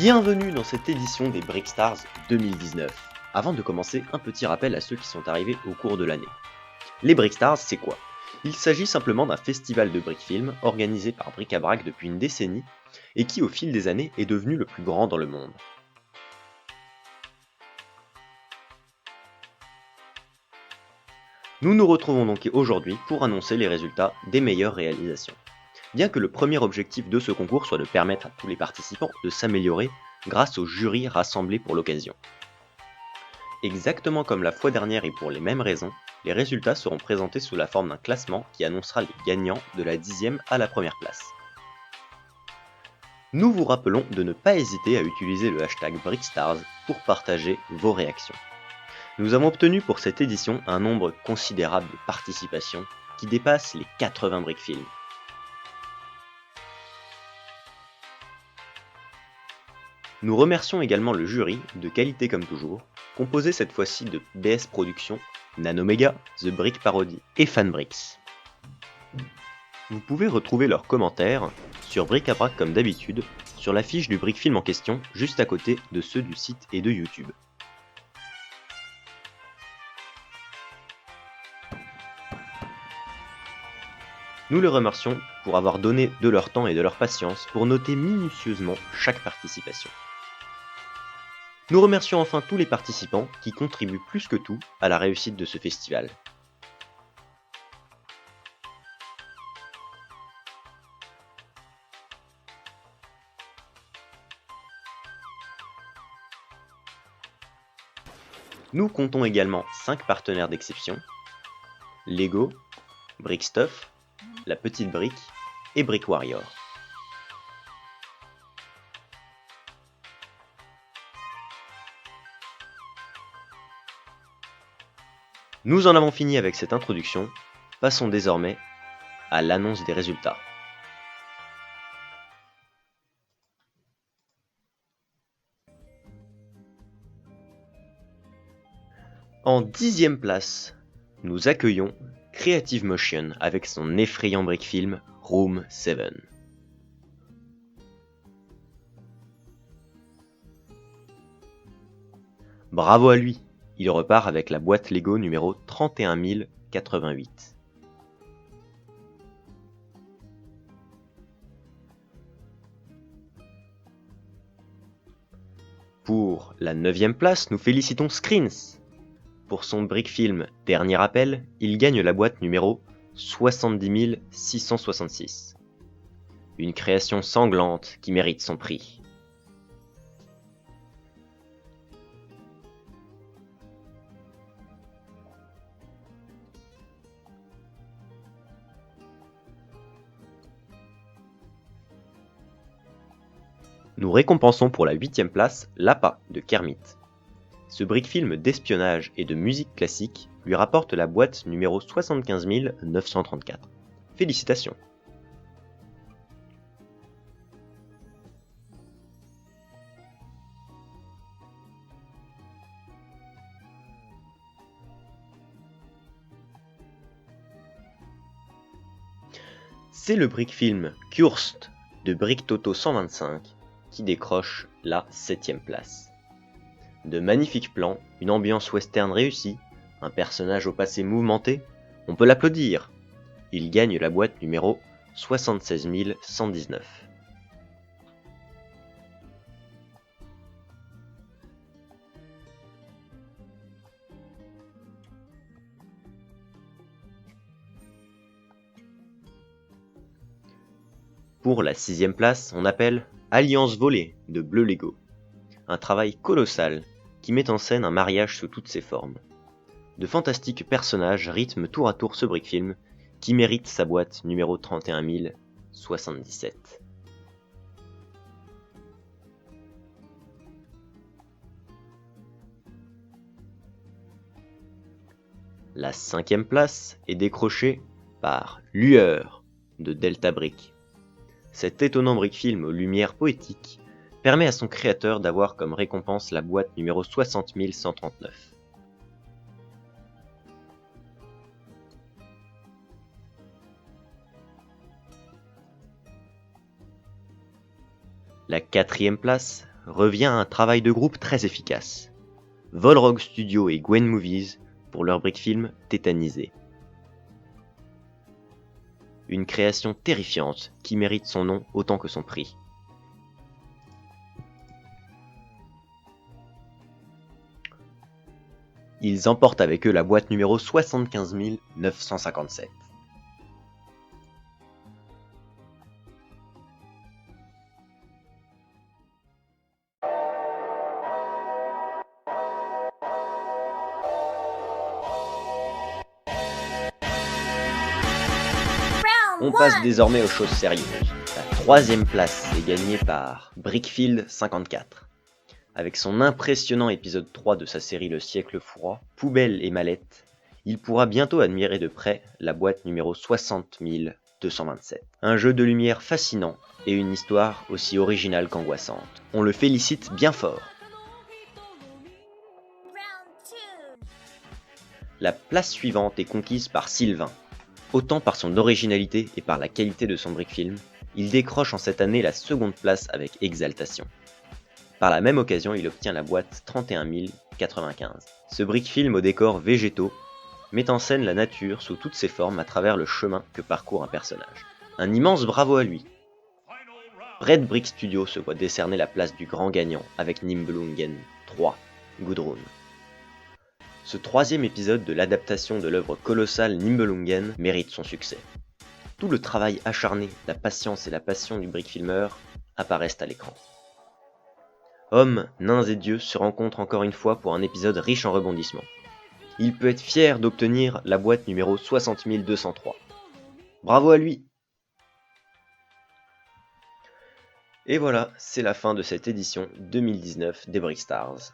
Bienvenue dans cette édition des Brickstars 2019. Avant de commencer, un petit rappel à ceux qui sont arrivés au cours de l'année. Les Brickstars, c'est quoi? Il s'agit simplement d'un festival de brickfilm organisé par Bric-à-Brac depuis une décennie et qui au fil des années est devenu le plus grand dans le monde. Nous nous retrouvons donc aujourd'hui pour annoncer les résultats des meilleures réalisations. Bien que le premier objectif de ce concours soit de permettre à tous les participants de s'améliorer grâce au jury rassemblé pour l'occasion. Exactement comme la fois dernière et pour les mêmes raisons, les résultats seront présentés sous la forme d'un classement qui annoncera les gagnants de la 10e à la première place. Nous vous rappelons de ne pas hésiter à utiliser le hashtag Brickstars pour partager vos réactions. Nous avons obtenu pour cette édition un nombre considérable de participations qui dépasse les 80 brickfilms. Nous remercions également le jury, de qualité comme toujours, composé cette fois-ci de BS Productions, Nanomega, The Brick Parody et Fanbricks. Vous pouvez retrouver leurs commentaires sur Bric-à-Brac comme d'habitude, sur la fiche du brickfilm en question, juste à côté de ceux du site et de YouTube. Nous les remercions pour avoir donné de leur temps et de leur patience pour noter minutieusement chaque participation. Nous remercions enfin tous les participants qui contribuent plus que tout à la réussite de ce festival. Nous comptons également 5 partenaires d'exception: Lego, Brickstuff, La Petite Brique et Brick Warrior. Nous en avons fini avec cette introduction, passons désormais à l'annonce des résultats. En 10e place, nous accueillons Creative Motion avec son effrayant brickfilm Room 7. Bravo à lui, il repart avec la boîte Lego numéro 31088. Pour la 9e place, nous félicitons Screens. Pour son brickfilm Dernier Appel, il gagne la boîte numéro 70 666. Une création sanglante qui mérite son prix. Nous récompensons pour la 8e place L'Appât de Kermit. Ce brickfilm d'espionnage et de musique classique lui rapporte la boîte numéro 75 934. Félicitations! C'est le brickfilm Kurst de Brick Toto 125 qui décroche la 7e place. De magnifiques plans, une ambiance western réussie, un personnage au passé mouvementé, on peut l'applaudir. Il gagne la boîte numéro 76 119. Pour la 6ème place, on appelle Alliance volée de Bleu Lego. Un travail colossal qui met en scène un mariage sous toutes ses formes. De fantastiques personnages rythment tour à tour ce brick film qui mérite sa boîte numéro 31077. La 5ème place est décrochée par Lueur de Delta Brick. Cet étonnant brick film aux lumières poétiques permet à son créateur d'avoir comme récompense la boîte numéro 60139. La 4ème place revient à un travail de groupe très efficace. Volrog Studio et Gwen Movies pour leur brick film Tétanisé. Une création terrifiante qui mérite son nom autant que son prix. Ils emportent avec eux la boîte numéro 75 957. On passe désormais aux choses sérieuses. La 3ème place est gagnée par Brickfield 54. Avec son impressionnant épisode 3 de sa série Le siècle froid, Poubelle et mallette, il pourra bientôt admirer de près la boîte numéro 60 227. Un jeu de lumière fascinant et une histoire aussi originale qu'angoissante. On le félicite bien fort. La place suivante est conquise par Sylvain. Autant par son originalité et par la qualité de son brick film, il décroche en cette année la 2ème place avec exaltation. Par la même occasion, il obtient la boîte 31 095. Ce brick film aux décors végétaux met en scène la nature sous toutes ses formes à travers le chemin que parcourt un personnage. Un immense bravo à lui. Red Brick Studio se voit décerner la place du grand gagnant avec Nibelungen 3, Gudrun. Ce 3e épisode de l'adaptation de l'œuvre colossale Nibelungen mérite son succès. Tout le travail acharné, la patience et la passion du brick-filmeur apparaissent à l'écran. Hommes, nains et dieux se rencontrent encore une fois pour un épisode riche en rebondissements. Il peut être fier d'obtenir la boîte numéro 60 203. Bravo à lui! Et voilà, c'est la fin de cette édition 2019 des Brickstars.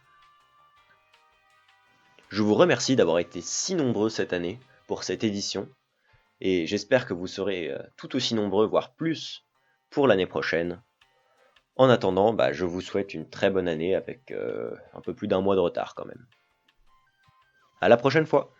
Je vous remercie d'avoir été si nombreux cette année pour cette édition, et j'espère que vous serez tout aussi nombreux, voire plus, pour l'année prochaine. En attendant, je vous souhaite une très bonne année avec un peu plus d'1 mois de retard quand même. À la prochaine fois!